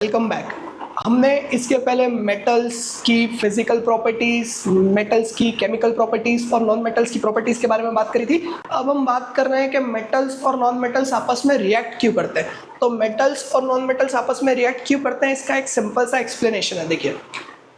Welcome back. हमने इसके पहले मेटल्स की फिजिकल प्रॉपर्टीज, मेटल्स की केमिकल प्रॉपर्टीज और नॉन मेटल्स की प्रॉपर्टीज के बारे में बात करी थी। अब हम बात कर रहे हैं कि मेटल्स और नॉन मेटल्स आपस में रिएक्ट क्यों करते हैं। तो मेटल्स और नॉन मेटल्स आपस में रिएक्ट क्यों करते हैं, इसका एक सिंपल सा एक्सप्लेनेशन है। देखिए,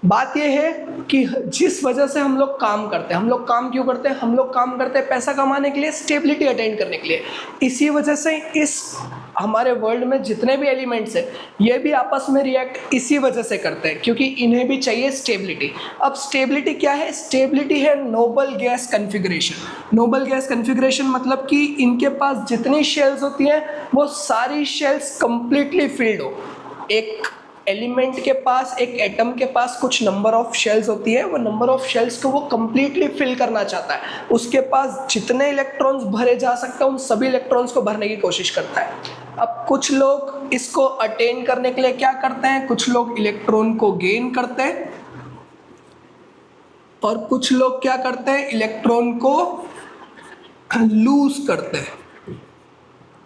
बात यह है कि जिस वजह से हम लोग काम करते हैं, हम लोग काम क्यों करते हैं? हम लोग काम करते हैं पैसा कमाने के लिए, स्टेबिलिटी अटेंड करने के लिए। इसी वजह से इस हमारे वर्ल्ड में जितने भी एलिमेंट्स हैं ये भी आपस में रिएक्ट इसी वजह से करते हैं, क्योंकि इन्हें भी चाहिए स्टेबिलिटी। अब स्टेबिलिटी क्या है? स्टेबिलिटी है noble gas configuration. Noble gas configuration मतलब कि इनके पास जितनी शेल्स होती हैं वो सारी शेल्स कंप्लीटली फिल्ड हो। एक एलिमेंट के पास, एक एटम के पास कुछ नंबर ऑफ शेल्स होती है, वो नंबर ऑफ शेल्स को वो कंप्लीटली फिल करना चाहता है। उसके पास जितने इलेक्ट्रॉन्स भरे जा सकते हैं उन सभी इलेक्ट्रॉन्स को भरने की कोशिश करता है। अब कुछ लोग इसको अटेन करने के लिए क्या करते हैं? कुछ लोग इलेक्ट्रॉन को गेन करते हैं और कुछ लोग क्या करते हैं? इलेक्ट्रॉन को लूज करते हैं।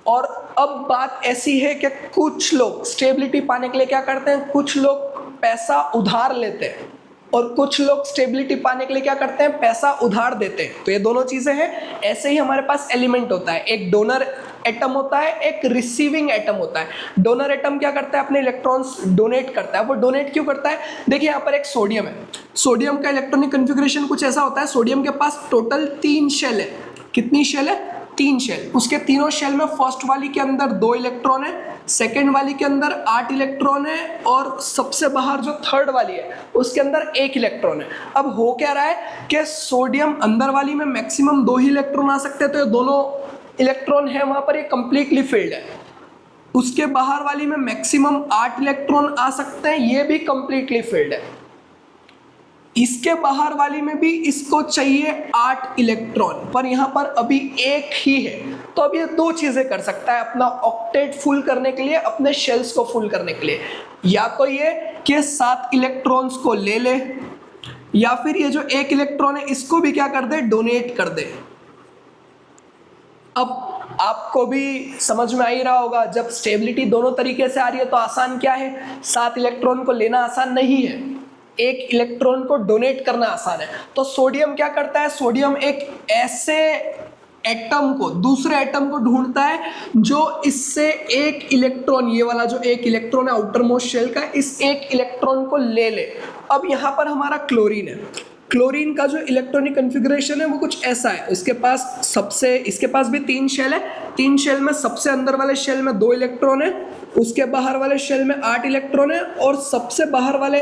और अब बात ऐसी है कि कुछ लोग स्टेबिलिटी पाने के लिए क्या करते हैं? कुछ लोग पैसा उधार लेते हैं और कुछ लोग स्टेबिलिटी पाने के लिए क्या करते हैं? पैसा उधार देते हैं। तो ये दोनों चीजें हैं। ऐसे ही हमारे पास एलिमेंट होता है, एक डोनर एटम होता है, एक रिसीविंग एटम होता है। डोनर एटम क्या करता है? अपने इलेक्ट्रॉन्स डोनेट करता है। वो डोनेट क्यों करता है? देखिए, यहाँ पर एक सोडियम है। सोडियम का इलेक्ट्रॉनिक कन्फिग्रेशन कुछ ऐसा होता है। सोडियम के पास टोटल 3 शेल है। कितनी शेल है? 3 शेल। उसके तीनों शेल में फर्स्ट वाली के अंदर 2 इलेक्ट्रॉन है, सेकेंड वाली के अंदर 8 इलेक्ट्रॉन है और सबसे बाहर जो थर्ड वाली है उसके अंदर 1 इलेक्ट्रॉन है। अब हो क्या रहा है कि सोडियम अंदर वाली में मैक्सिमम 2 ही इलेक्ट्रॉन आ सकते हैं, तो ये दोनों इलेक्ट्रॉन है वहां पर ये कंप्लीटली फिल्ड है। उसके बाहर वाली में मैक्सिमम 8 इलेक्ट्रॉन आ सकते हैं, ये भी कंप्लीटली फिल्ड है। इसके बाहर वाली में भी इसको चाहिए 8 इलेक्ट्रॉन, पर यहाँ पर अभी 1 ही है। तो अब ये 2 चीजें कर सकता है अपना ऑक्टेट फुल करने के लिए, अपने शेल्स को फुल करने के लिए। या तो ये कि 7 इलेक्ट्रॉन्स को ले ले, या फिर ये जो 1 इलेक्ट्रॉन है इसको भी क्या कर दे? डोनेट कर दे। अब आपको भी समझ में आ ही रहा होगा, जब स्टेबिलिटी दोनों तरीके से आ रही है तो आसान क्या है? 7 इलेक्ट्रॉन को लेना आसान नहीं है, 1 इलेक्ट्रॉन को डोनेट करना आसान है। तो सोडियम क्या करता है? सोडियम एक ऐसे एटम को, दूसरे एटम को ढूंढता है जो इससे 1 इलेक्ट्रॉन, ये वाला जो 1 इलेक्ट्रॉन है आउटर मोस्ट शेल का, इस 1 इलेक्ट्रॉन को ले ले। अब यहाँ पर हमारा क्लोरीन है। क्लोरीन का जो इलेक्ट्रॉनिक कन्फिग्रेशन है वो कुछ ऐसा है। इसके पास भी 3 शेल है। 3 शेल में सबसे अंदर वाले शेल में 2 इलेक्ट्रॉन है, उसके बाहर वाले शेल में 8 इलेक्ट्रॉन है और सबसे बाहर वाले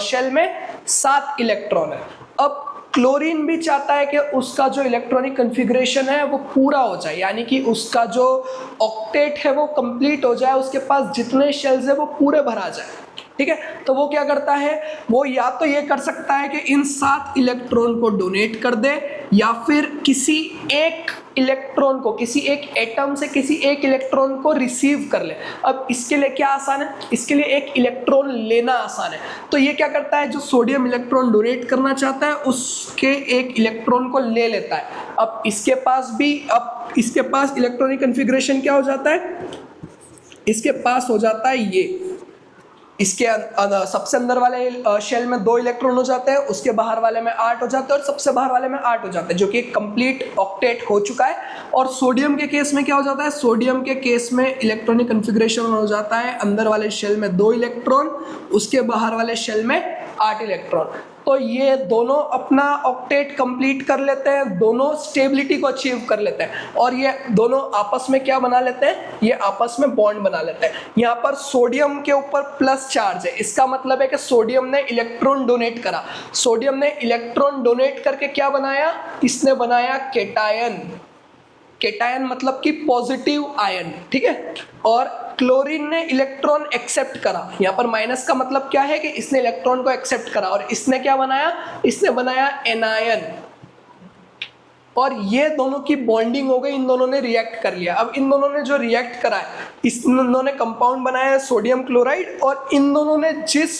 शेल में 7 इलेक्ट्रॉन है। अब क्लोरीन भी चाहता है कि उसका जो इलेक्ट्रॉनिक कन्फिग्रेशन है वो पूरा हो जाए, यानी कि उसका जो ऑक्टेट है वो कंप्लीट हो जाए, उसके पास जितने शेल्स है वो पूरे भरा जाए। ठीक है, तो वो क्या करता है? वो या तो ये कर सकता है कि इन 7 इलेक्ट्रॉन को डोनेट कर दे, या फिर किसी एक इलेक्ट्रॉन को, किसी एक एटम से किसी एक इलेक्ट्रॉन को रिसीव कर ले। अब इसके लिए क्या आसान है? इसके लिए 1 इलेक्ट्रॉन लेना आसान है। तो ये क्या करता है? जो सोडियम इलेक्ट्रॉन डोनेट करना चाहता है उसके 1 इलेक्ट्रॉन को ले लेता है। अब इसके पास इलेक्ट्रॉनिक कन्फिग्रेशन क्या हो जाता है? इसके पास हो जाता है ये, इसके सबसे अंदर वाले शेल में 2 इलेक्ट्रॉन हो जाते हैं, उसके बाहर वाले में 8 हो जाते हैं और सबसे बाहर वाले में 8 हो जाते हैं, जो कि कंप्लीट ऑक्टेट हो चुका है। और सोडियम के केस में क्या हो जाता है? सोडियम के केस में इलेक्ट्रॉनिक कन्फिग्रेशन हो जाता है, अंदर वाले शेल में 2 इलेक्ट्रॉन, उसके बाहर वाले शेल में 8 इलेक्ट्रॉन। तो ये दोनों अपना ऑक्टेट कंप्लीट कर लेते हैं, दोनों स्टेबिलिटी को अचीव कर लेते हैं और ये दोनों आपस में क्या बना लेते हैं? ये आपस में बॉन्ड बना लेते हैं। यहाँ पर सोडियम के ऊपर प्लस चार्ज है, इसका मतलब है कि सोडियम ने इलेक्ट्रॉन डोनेट करा। सोडियम ने इलेक्ट्रॉन डोनेट करके क्या बनाया? इसने बनाया केटायन। केटायन मतलब कि पॉजिटिव आयन। ठीक है, और क्लोरीन ने इलेक्ट्रॉन एक्सेप्ट करा। यहाँ पर माइनस का मतलब क्या है? कि इसने इलेक्ट्रॉन को एक्सेप्ट करा और इसने क्या बनाया? इसने बनाया एनायन। और ये दोनों की बॉन्डिंग हो गई, इन दोनों ने रिएक्ट कर लिया। अब इन दोनों ने जो रिएक्ट करा है, इन दोनों ने कंपाउंड बनाया है सोडियम क्लोराइड, और इन दोनों ने जिस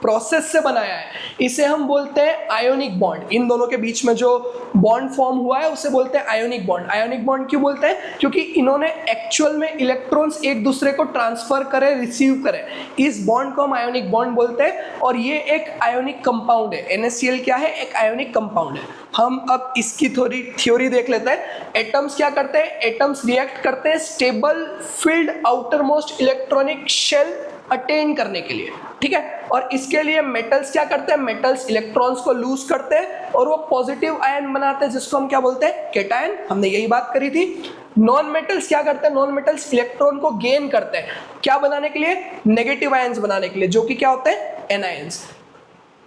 प्रोसेस से बनाया है, इसे हम बोलते हैं आयोनिक बॉन्ड। इन दोनों के बीच में जो बॉन्ड फॉर्म हुआ है उसे बोलते हैं आयोनिक बॉन्ड। आयोनिक बॉन्ड क्यों बोलते हैं? क्योंकि इन्होंने एक्चुअल में इलेक्ट्रॉन्स एक दूसरे को ट्रांसफर करे, रिसीव करे, इस बॉन्ड को हम आयोनिक बॉन्ड बोलते हैं। और ये एक आयोनिक कंपाउंड है। NaCl क्या है? एक आयोनिक कंपाउंड है। हम अब इसकी थ्योरी देख लेते हैं। एटम्स क्या करते हैं? एटम्स रिएक्ट करते हैं stable field outer most electronic shell attain करने के लिए, ठीक है। और इसके लिए मेटल्स क्या करते हैं? मेटल्स इलेक्ट्रॉन्स को लूज करते हैं और वो पॉजिटिव आयन बनाते हैं, जिसको हम क्या बोलते हैं? कैटायन। हमने यही बात करी थी। नॉन मेटल्स क्या करते हैं? नॉन मेटल्स इलेक्ट्रॉन को गेन करते हैं, क्या बनाने के लिए? नेगेटिव आयन्स बनाने के लिए, जो कि क्या होते हैं? Anions.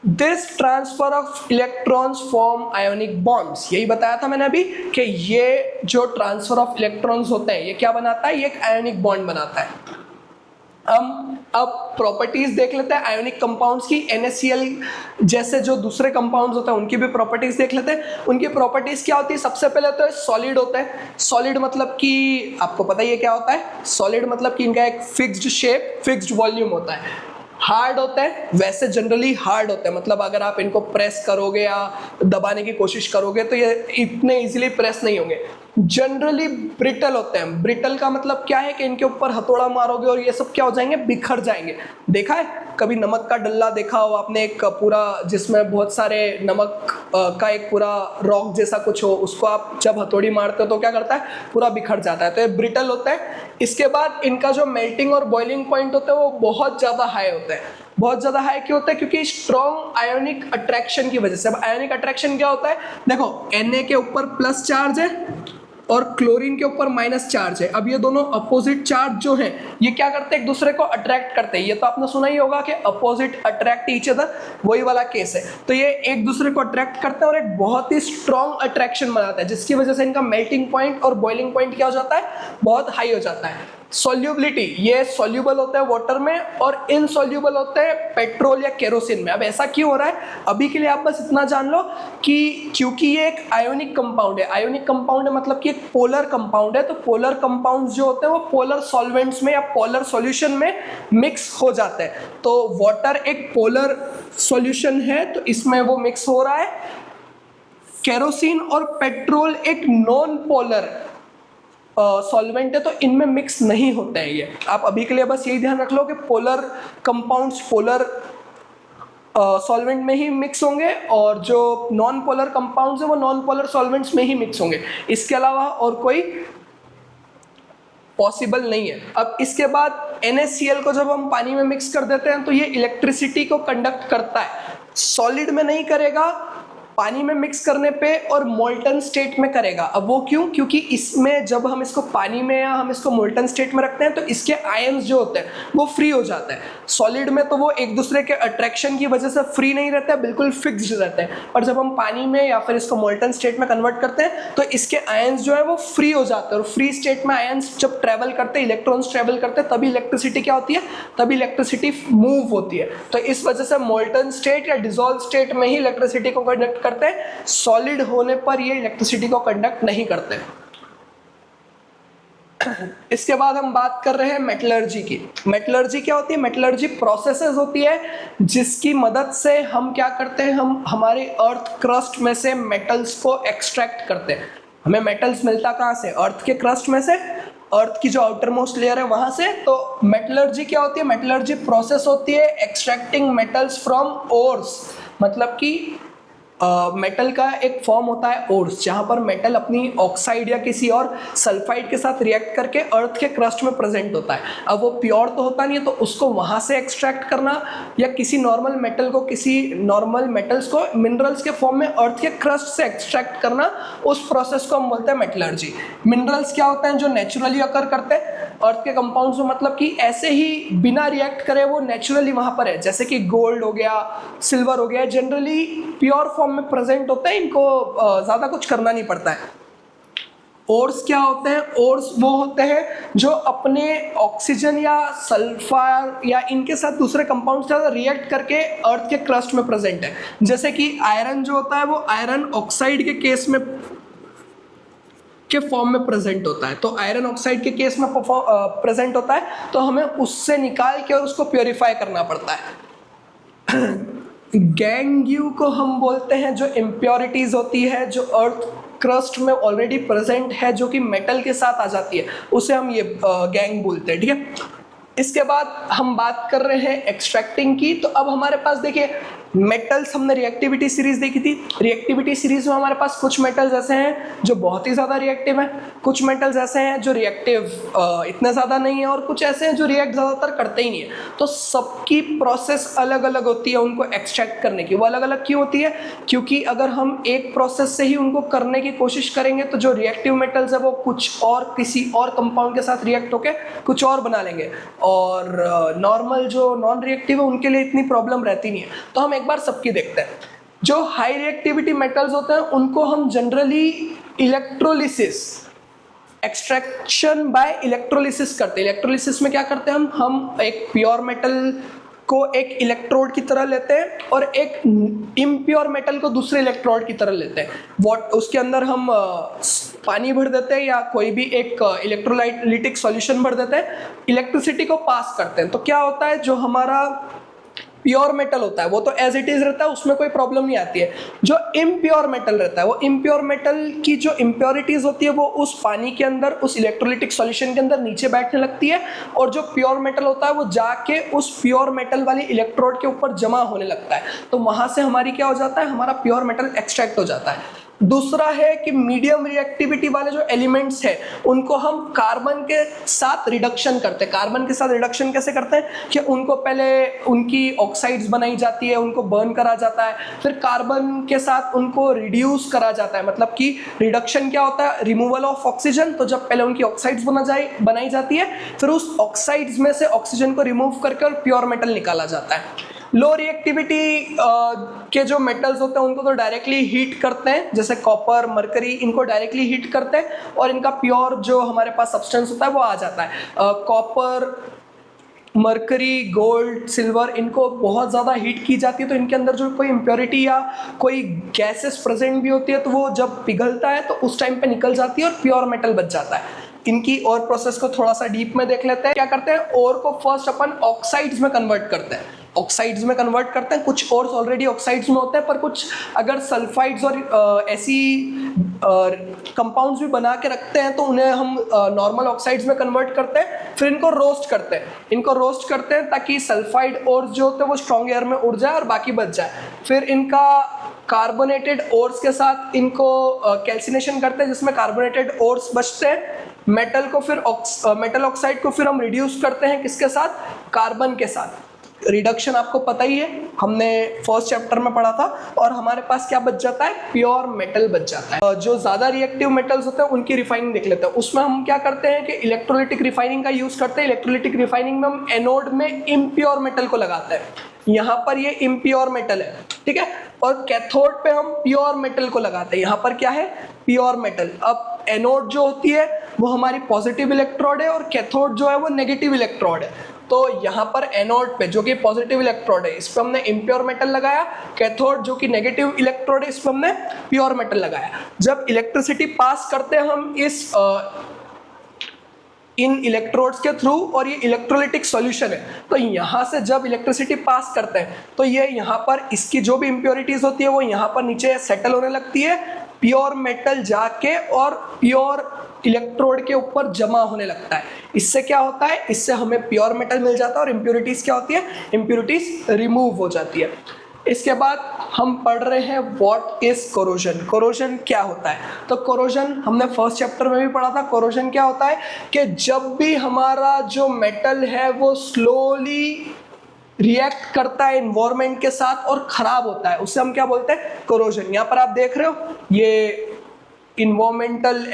This transfer of electrons form ionic bonds. यही बताया था मैंने अभी कि ये जो ट्रांसफर ऑफ इलेक्ट्रॉन्स होते हैं ये क्या बनाता है? ये एक आयोनिक बॉन्ड बनाता है। हम अब प्रॉपर्टीज देख लेते हैं आयोनिक कंपाउंड्स की। NaCl जैसे जो दूसरे कंपाउंड्स होते हैं उनकी भी प्रॉपर्टीज देख लेते हैं। उनकी प्रॉपर्टीज क्या होती है? सबसे पहले तो सॉलिड होता है। सॉलिड मतलब कि आपको पता ही है क्या होता है? सॉलिड मतलब कि इनका एक फिक्स्ड शेप, फिक्स्ड वॉल्यूम होता है। हार्ड होता है, वैसे जनरली हार्ड होता है, मतलब अगर आप इनको प्रेस करोगे या दबाने की कोशिश करोगे तो ये इतने इजीली प्रेस नहीं होंगे। जनरली ब्रिटल होते हैं। ब्रिटल का मतलब क्या है? कि इनके ऊपर हथौड़ा मारोगे और ये सब क्या हो जाएंगे? बिखर जाएंगे। देखा है कभी नमक का डल्ला देखा हो आपने, एक पूरा जिसमें बहुत सारे नमक का एक पूरा रॉक जैसा कुछ हो, उसको आप जब हथौड़ी मारते हो तो क्या करता है? पूरा बिखर जाता है। तो ये ब्रिटल होता है। इसके बाद इनका जो मेल्टिंग और बॉइलिंग पॉइंट होता है वो बहुत ज़्यादा हाई होता है। बहुत ज़्यादा हाई क्यों होता है? क्योंकि स्ट्रॉन्ग आयोनिक अट्रैक्शन की वजह से। अब आयोनिक अट्रैक्शन क्या होता है? देखो, Na के ऊपर प्लस चार्ज है और क्लोरीन के ऊपर माइनस चार्ज है। अब ये दोनों अपोजिट चार्ज जो हैं ये क्या करते हैं? एक दूसरे को अट्रैक्ट करते हैं। ये तो आपने सुना ही होगा कि अपोजिट अट्रैक्ट ईच अदर, वही वाला केस है। तो ये एक दूसरे को अट्रैक्ट करते हैं और एक बहुत ही स्ट्रॉन्ग अट्रैक्शन बनाता है, जिसकी वजह से इनका मेल्टिंग पॉइंट और बॉइलिंग पॉइंट क्या हो जाता है? बहुत हाई हो जाता है। सॉल्युबिलिटी, ये सॉल्युबल होता है वाटर में और इनसॉल्युबल होता है पेट्रोल या केरोसिन में। अब ऐसा क्यों हो रहा है? अभी के लिए आप बस इतना जान लो कि क्योंकि ये एक आयोनिक कंपाउंड है। आयोनिक कंपाउंड है मतलब कि एक पोलर कंपाउंड है। तो पोलर कंपाउंड्स जो होते हैं वो पोलर सॉल्वेंट्स में या पोलर सॉल्यूशन में मिक्स हो जाते हैं। तो वाटर एक पोलर सॉल्यूशन है तो इसमें वो मिक्स हो रहा है। केरोसिन और पेट्रोल एक नॉन पोलर सॉल्वेंट है तो इनमें मिक्स नहीं होते हैं ये। आप अभी के लिए बस यही ध्यान रख लो कि पोलर कंपाउंड्स पोलर सॉल्वेंट में ही मिक्स होंगे और जो नॉन पोलर कंपाउंड्स है वो नॉन पोलर सॉल्वेंट्स में ही मिक्स होंगे। इसके अलावा और कोई पॉसिबल नहीं है। अब इसके बाद NaCl को जब हम पानी में मिक्स कर देते हैं तो ये इलेक्ट्रिसिटी को कंडक्ट करता है। सॉलिड में नहीं करेगा, पानी में मिक्स करने पे और मोल्टन स्टेट में करेगा। अब वो क्यों? क्योंकि इसमें जब हम इसको पानी में या हम इसको मोल्टन स्टेट में रखते हैं तो इसके आयन्स जो होते हैं वो फ्री हो जाते हैं। सॉलिड में तो वो एक दूसरे के अट्रैक्शन की वजह से फ्री नहीं रहते हैं, बिल्कुल फिक्स्ड रहते हैं। और जब हम पानी में या फिर इसको मोल्टन स्टेट में कन्वर्ट करते हैं तो इसके आयन्स जो है वो फ्री हो जाते हैं। और फ्री स्टेट में आयन्स जब ट्रेवल करते हैं, इलेक्ट्रॉन्स ट्रेवल करते हैं, तभी इलेक्ट्रिसिटी क्या होती है? तभी इलेक्ट्रिसिटी मूव होती है। तो इस वजह से मोल्टन स्टेट या डिसॉल्व स्टेट में ही इलेक्ट्रिसिटी को कंडक्ट करते हैं। सॉलिड होने पर ये इलेक्ट्रिसिटी को कंडक्ट नहीं करते। इसके बाद हम बात कर रहे हैं मेटलर्जी की। मेटलर्जी क्या होती है? मेटलर्जी प्रोसेसेस होती है जिसकी मदद से हम क्या करते हैं? हम हमारे अर्थ क्रस्ट में से मेटल्स को एक्सट्रैक्ट करते हैं। हमें मेटल्स मिलता कहाँ से? अर्थ के क्रस्ट में से, अर्थ की जो आउटर मोस्ट लेयर है वहां से। तो मेटलर्जी क्या होती है? मेटलर्जी प्रोसेस होती है एक्सट्रैक्टिंग मेटल्स फ्रॉम ओर्स। मतलब कि मेटल का एक फॉर्म होता है ओर्स, जहां पर मेटल अपनी ऑक्साइड या किसी और सल्फाइड के साथ रिएक्ट करके अर्थ के क्रस्ट में प्रेजेंट होता है। अब वो प्योर तो होता नहीं है तो उसको वहां से एक्सट्रैक्ट करना या किसी नॉर्मल मेटल को, किसी नॉर्मल मेटल्स को मिनरल्स के फॉर्म में अर्थ के क्रस्ट से एक्सट्रैक्ट करना, उस प्रोसेस को हम बोलते हैं मेटलर्जी। मिनरल्स क्या होते हैं? जो नेचुरली अकर करते हैं अर्थ के कंपाउंड्स में, मतलब कि ऐसे ही बिना रिएक्ट करे वो नेचुरली वहां पर है। जैसे कि गोल्ड हो गया, सिल्वर हो गया, जनरली प्योर फॉर्म में प्रेजेंट होते हैं, इनको ज्यादा कुछ करना नहीं पड़ता है। ओर्स क्या होते हैं? ओर्स वो होते हैं जो अपने ऑक्सीजन या सल्फर या इनके साथ दूसरे कंपाउंड्स के साथ रिएक्ट करके अर्थ के क्रस्ट में प्रेजेंट है। जैसे कि आयरन जो होता है वो आयरन ऑक्साइड के केस में के फॉर्म में प्रेजेंट होता है। तो आयरन ऑक्साइड के केस में प्रेजेंट होता है तो हमें उससे निकाल के और उसको प्योरीफाई करना पड़ता है। गैंग को हम बोलते हैं जो इम्प्योरिटीज होती है जो अर्थ क्रस्ट में ऑलरेडी प्रेजेंट है, जो कि मेटल के साथ आ जाती है, उसे हम ये गैंग बोलते हैं, ठीक है। इसके बाद हम बात कर रहे हैं एक्सट्रैक्टिंग की। तो अब हमारे पास देखिए मेटल्स, हमने रिएक्टिविटी सीरीज देखी थी। रिएक्टिविटी सीरीज में हमारे पास कुछ मेटल्स ऐसे हैं जो बहुत ही ज़्यादा रिएक्टिव हैं, कुछ मेटल्स ऐसे हैं जो रिएक्टिव इतने ज़्यादा नहीं है, और कुछ ऐसे हैं जो रिएक्ट ज़्यादातर करते ही नहीं है। तो सबकी प्रोसेस अलग अलग होती है उनको एक्सट्रैक्ट करने की। वो अलग अलग क्यों होती है? क्योंकि अगर हम एक प्रोसेस से ही उनको करने की कोशिश करेंगे तो जो रिएक्टिव मेटल्स है वो कुछ और किसी और कंपाउंड के साथ रिएक्ट होकर कुछ और बना लेंगे, और नॉर्मल जो नॉन रिएक्टिव है उनके लिए इतनी प्रॉब्लम रहती नहीं है। तो हम एक बार सबकी देखते हैं। जो हाई रिएक्टिविटी मेटल्स होते हैं उनको हम generally electrolysis, extraction by electrolysis करते हैं। इलेक्ट्रोलिसिस में क्या करते हैं हम एक प्योर मेटल को एक इलेक्ट्रोड की तरह लेते हैं और एक इम्प्योर मेटल को दूसरे इलेक्ट्रोड की तरह लेते हैं। उसके अंदर हम पानी भर देते हैं या कोई भी एक इलेक्ट्रोलाइटिक सॉल्यूशन भर देते हैं, इलेक्ट्रिसिटी को पास करते हैं। तो क्या होता है, जो हमारा प्योर मेटल होता है वो तो एज इट इज रहता है, उसमें कोई प्रॉब्लम नहीं आती है। जो इम्प्योर मेटल रहता है, वो इम्प्योर मेटल की जो इम्प्योरिटीज होती है वो उस पानी के अंदर, उस इलेक्ट्रोलिटिक सॉल्यूशन के अंदर नीचे बैठने लगती है, और जो प्योर मेटल होता है वो जाके उस प्योर मेटल वाली इलेक्ट्रोड के ऊपर जमा होने लगता है। तो वहां से हमारी क्या हो जाता है, हमारा प्योर मेटल एक्सट्रैक्ट हो जाता है। दूसरा है कि मीडियम रिएक्टिविटी वाले जो एलिमेंट्स हैं उनको हम कार्बन के साथ रिडक्शन करते हैं। कार्बन के साथ रिडक्शन कैसे करते हैं कि उनको पहले उनकी ऑक्साइड्स बनाई जाती है, उनको बर्न करा जाता है, फिर कार्बन के साथ उनको रिड्यूस करा जाता है। मतलब कि रिडक्शन क्या होता है, रिमूवल ऑफ ऑक्सीजन। तो जब पहले उनकी ऑक्साइड्स बनाई जाती है, फिर उस ऑक्साइड्स में से ऑक्सीजन को रिमूव करके और प्योर मेटल निकाला जाता है। लो रिएक्टिविटी के जो मेटल्स होते हैं उनको तो डायरेक्टली हीट करते हैं, जैसे कॉपर, मरकरी, इनको डायरेक्टली हीट करते हैं और इनका प्योर जो हमारे पास सब्सटेंस होता है वो आ जाता है। कॉपर, मरकरी, गोल्ड, सिल्वर, इनको बहुत ज़्यादा हीट की जाती है, तो इनके अंदर जो कोई इम्प्योरिटी या कोई गैसेस प्रेजेंट भी होती है तो वो जब पिघलता है तो उस टाइम पे निकल जाती है और प्योर मेटल बच जाता है। इनकी और प्रोसेस को थोड़ा सा डीप में देख लेते हैं। क्या करते हैं, ओर को फर्स्ट अपन ऑक्साइड्स में कन्वर्ट करते हैं। ऑक्साइड्स में कन्वर्ट करते हैं, कुछ ओर्स ऑलरेडी ऑक्साइड्स में होते हैं, पर कुछ अगर सल्फाइड्स और ऐसी कंपाउंड्स भी बना के रखते हैं तो उन्हें हम नॉर्मल ऑक्साइड्स में कन्वर्ट करते हैं। फिर इनको रोस्ट करते हैं। इनको रोस्ट करते हैं ताकि सल्फाइड ओर्स जो होते हैं वो स्ट्रॉन्ग एयर में उड़ जाए और बाकी बच जाए। फिर इनका कार्बोनेटेड ओर्स के साथ इनको कैल्सिनेशन करते हैं, जिसमें कार्बोनेटेड ओर्स बचते हैं। मेटल को फिर मेटल ऑक्साइड को फिर हम रिड्यूस करते हैं, किसके साथ, कार्बन के साथ। रिडक्शन आपको पता ही है, हमने फर्स्ट चैप्टर में पढ़ा था। और हमारे पास क्या बच जाता है, प्योर मेटल बच जाता है। जो ज़्यादा रिएक्टिव मेटल्स होते हैं उनकी रिफाइनिंग देख लेते हैं। उसमें हम क्या करते हैं कि इलेक्ट्रोलिटिक रिफाइनिंग का यूज़ करते हैं। इलेक्ट्रोलिटिक रिफाइनिंग में हम एनोड में इम्प्योर मेटल को लगाते हैं। यहाँ पर ये इम्प्योर मेटल है, ठीक है, और कैथोड पे हम प्योर मेटल को लगाते हैं। यहाँ पर क्या है, प्योर मेटल। अब एनोड जो होती है वो हमारी पॉजिटिव इलेक्ट्रोड है और कैथोड जो है वो नेगेटिव इलेक्ट्रोड है। तो यहाँ पर एनोड पे जो कि पॉजिटिव इलेक्ट्रोड है, इस पर हमने इम्प्योर मेटल लगाया। कैथोड जो कि नेगेटिव इलेक्ट्रोड है, इस पर हमने प्योर मेटल लगाया। जब इलेक्ट्रिसिटी पास करते हैं हम इन इलेक्ट्रोड्स के थ्रू, और ये इलेक्ट्रोलिटिक सॉल्यूशन है, तो यहाँ से जब इलेक्ट्रिसिटी पास करते हैं तो ये यहाँ पर इसकी जो भी इम्प्योरिटीज होती है वो यहाँ पर नीचे सेटल होने लगती है। प्योर मेटल जाके और प्योर इलेक्ट्रोड के ऊपर जमा होने लगता है। इससे क्या होता है, इससे हमें प्योर मेटल मिल जाता है और इम्प्योरिटीज क्या होती है, इम्प्योरिटीज रिमूव हो जाती है। इसके बाद हम पढ़ रहे हैं व्हाट इज कोरोजन। कोरोजन क्या होता है, तो कोरोजन हमने फर्स्ट चैप्टर में भी पढ़ा था। कोरोजन क्या होता है कि जब भी हमारा जो मेटल है वो स्लोली रिएक्ट करता है इन्वायरमेंट के साथ और खराब होता है, उससे हम क्या बोलते हैं, कोरोजन। यहाँ पर आप देख रहे हो ये इन्वायरमेंटल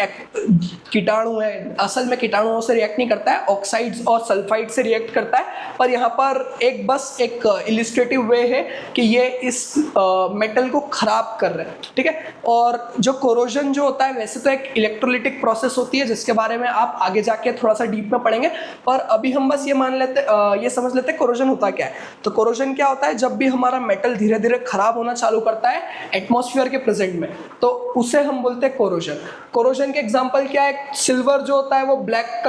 कीटाणु है, असल में कीटाणुओं से रिएक्ट नहीं करता है, ऑक्साइड्स और सल्फाइड से रिएक्ट करता है। पर यहाँ पर बस एक इलिस्ट्रेटिव वे है कि ये इस मेटल को खराब कर रहे हैं, ठीक है। और जो कोरोजन जो होता है वैसे तो एक इलेक्ट्रोलिटिक प्रोसेस होती है जिसके बारे में आप आगे जाके थोड़ा सा डीप में पढ़ेंगे, पर अभी हम बस ये समझ लेते हैं कोरोजन होता क्या है। तो कोरोजन क्या होता है, जब भी हमारा मेटल धीरे धीरे खराब होना चालू करता है एटमॉस्फेयर के प्रेजेंट में, तो उसे हम बोलते हैं कोरोजन। कोरोजन के एग्जांपल क्या है, सिल्वर जो होता है वो ब्लैक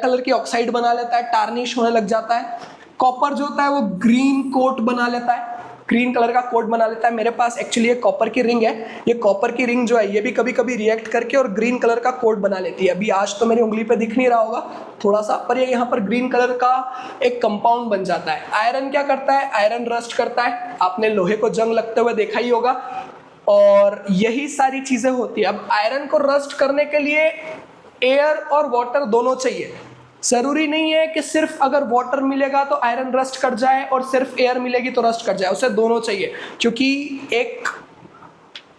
कलर की ऑक्साइड बना लेता है, टार्निश होने लग जाता है। कॉपर जो होता है वो ग्रीन कोट बना लेता है, ग्रीन कलर का कोट बना लेता है। मेरे पास एक्चुअली ये कॉपर की रिंग है, ये कॉपर की रिंग जो है ये भी कभी कभी रिएक्ट करके और ग्रीन कलर का कोट बना लेती है। अभी आज तो मेरी उंगली पे दिख नहीं रहा होगा थोड़ा सा, पर ये यहाँ पर ग्रीन कलर का एक कंपाउंड बन जाता है। आयरन क्या करता है, आयरन रस्ट करता है, आपने लोहे को जंग लगते हुए देखा ही होगा, और यही सारी चीजें होती है। अब आयरन को रस्ट करने के लिए एयर और वाटर दोनों चाहिए। जरूरी नहीं है कि सिर्फ अगर वाटर मिलेगा तो आयरन रस्ट कर जाए और सिर्फ एयर मिलेगी तो रस्ट कर जाए, उसे दोनों चाहिए, क्योंकि एक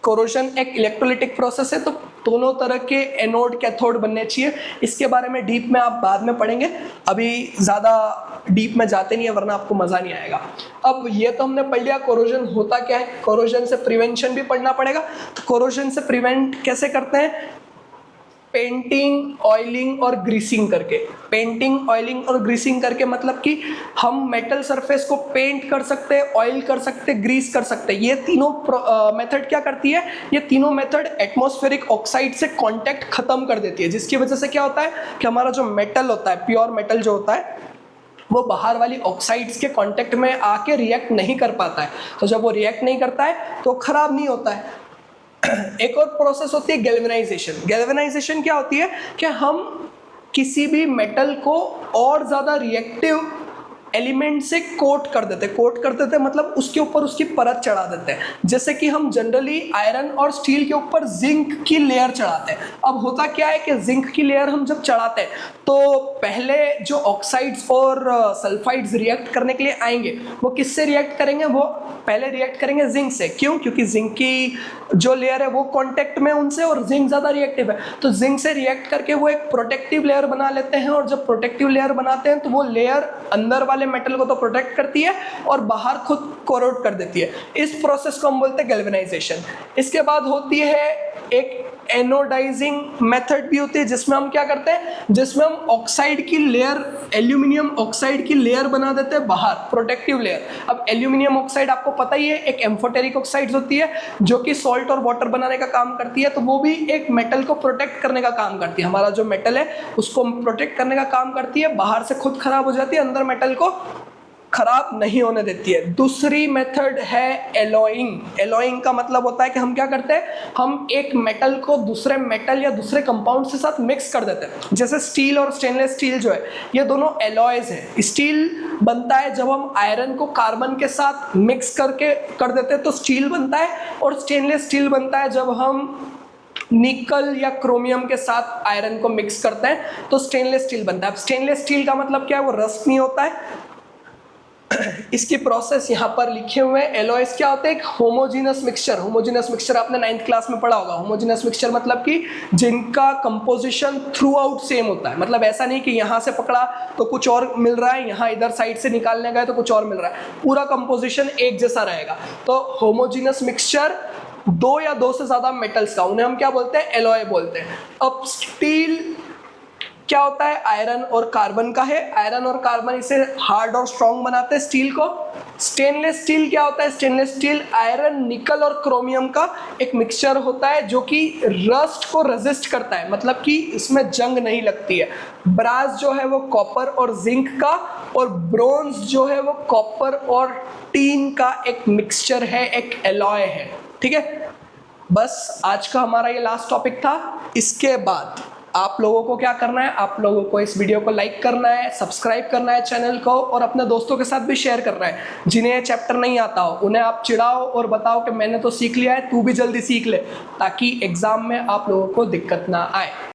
कोरोजन एक इलेक्ट्रोलिटिक प्रोसेस है, तो दोनों तरह के एनोड कैथोड बनने चाहिए। इसके बारे में डीप में आप बाद में पढ़ेंगे, अभी ज़्यादा डीप में जाते नहीं है वरना आपको मज़ा नहीं आएगा। अब ये तो हमने पढ़ लिया कोरोजन होता क्या है, कोरोजन से प्रिवेंशन भी पढ़ना पड़ेगा। तो कोरोजन से प्रिवेंट कैसे करते हैं, पेंटिंग, ऑयलिंग और ग्रीसिंग करके। पेंटिंग, ऑयलिंग और ग्रीसिंग करके मतलब कि हम मेटल सरफेस को पेंट कर सकते हैं, ऑयल कर सकते हैं, ग्रीस कर सकते हैं। ये तीनों मेथड क्या करती है, ये तीनों मेथड एटमॉस्फेरिक ऑक्साइड से कांटेक्ट खत्म कर देती है, जिसकी वजह से क्या होता है कि हमारा जो मेटल होता है, प्योर मेटल जो होता है, वो बाहर वाली ऑक्साइड्स के कांटेक्ट में आके रिएक्ट नहीं कर पाता है। तो जब वो रिएक्ट नहीं करता है तो खराब नहीं होता है। एक और प्रोसेस होती है गैल्वेनाइजेशन। गैल्वेनाइजेशन क्या होती है कि हम किसी भी मेटल को और ज़्यादा रिएक्टिव एलिमेंट से कोट कर देते हैं। कोट कर देते हैं मतलब उसके ऊपर उसकी परत चढ़ा देते हैं। जैसे कि हम जनरली आयरन और स्टील के ऊपर जिंक की लेयर चढ़ाते हैं। अब होता क्या है कि जिंक की लेयर हम जब चढ़ाते हैं तो पहले जो ऑक्साइड्स और सल्फाइड्स रिएक्ट करने के लिए आएंगे वो किससे रिएक्ट करेंगे, वो पहले रिएक्ट करेंगे जिंक से। क्यों, क्योंकि जिंक की जो लेयर है वो कांटेक्ट में उनसे, और जिंक ज़्यादा रिएक्टिव है, तो जिंक से रिएक्ट करके वो एक प्रोटेक्टिव लेयर बना लेते हैं। और जब प्रोटेक्टिव लेयर बनाते हैं तो वो लेयर अंदर वाले मेटल को तो प्रोटेक्ट करती है और बाहर खुद कोरोड कर देती है। इस प्रोसेस को हम बोलते हैं गैल्वेनाइजेशन। इसके बाद होती है एक एनोडाइजिंग मेथड भी होती है, जिसमें हम क्या करते हैं, जिसमें हम ऑक्साइड की लेयर, एल्यूमिनियम ऑक्साइड की लेयर बना देते हैं बाहर, प्रोटेक्टिव लेयर। अब एल्यूमिनियम ऑक्साइड आपको पता ही है एक एम्फोटेरिक ऑक्साइड होती है जो कि सॉल्ट और वाटर बनाने का काम करती है, तो वो भी एक मेटल को प्रोटेक्ट करने का काम करती है। हमारा जो मेटल है उसको प्रोटेक्ट करने का काम करती है, बाहर से खुद खराब हो जाती है, अंदर मेटल को खराब नहीं होने देती है। दूसरी मेथड है एलॉइंग। एलॉइंग का मतलब होता है कि हम क्या करते हैं, हम एक मेटल को दूसरे मेटल या दूसरे कंपाउंड के साथ मिक्स कर देते हैं। जैसे स्टील और स्टेनलेस स्टील जो है ये दोनों एलॉयज हैं। स्टील बनता है जब हम आयरन को कार्बन के साथ मिक्स करके कर देते हैं तो स्टील बनता है, और स्टेनलेस स्टील बनता है जब हम निकल या क्रोमियम के साथ आयरन को मिक्स करते हैं तो स्टेनलेस स्टील बनता है। अब स्टेनलेस स्टील का मतलब क्या है, वो रस्ट नहीं होता है। इसकी प्रोसेस यहाँ पर लिखे हुए हैं। एलॉयज क्या होते हैं, एक होमोजीनस मिक्सचर। होमोजीनस मिक्सचर आपने 9th क्लास में पढ़ा होगा। होमोजीनस मिक्सचर मतलब कि जिनका कंपोजिशन थ्रू आउट सेम होता है। मतलब ऐसा नहीं कि यहाँ से पकड़ा तो कुछ और मिल रहा है, यहाँ इधर साइड से निकालने गए तो कुछ और मिल रहा है, पूरा कंपोजिशन एक जैसा रहेगा। तो होमोजीनस मिक्सचर दो या दो से ज्यादा मेटल्स का, उन्हें हम क्या बोलते हैं, एलॉय बोलते हैं। अब स्टील क्या होता है, आयरन और कार्बन का है। आयरन और कार्बन इसे हार्ड और स्ट्रॉन्ग बनाते हैं स्टील को। स्टेनलेस स्टील क्या होता है, स्टेनलेस स्टील आयरन, निकल और क्रोमियम का एक मिक्सचर होता है जो कि रस्ट को रेजिस्ट करता है, मतलब कि इसमें जंग नहीं लगती है। ब्रास जो है वो कॉपर और जिंक का, और ब्रोंज जो है वो कॉपर और टीन का एक मिक्सचर है, एक एलॉय है। ठीक है, बस आज का हमारा ये लास्ट टॉपिक था। इसके बाद आप लोगों को क्या करना है, आप लोगों को इस वीडियो को लाइक करना है, सब्सक्राइब करना है चैनल को, और अपने दोस्तों के साथ भी शेयर करना है। जिन्हें चैप्टर नहीं आता हो उन्हें आप चिढ़ाओ और बताओ कि मैंने तो सीख लिया है, तू भी जल्दी सीख ले, ताकि एग्जाम में आप लोगों को दिक्कत ना आए।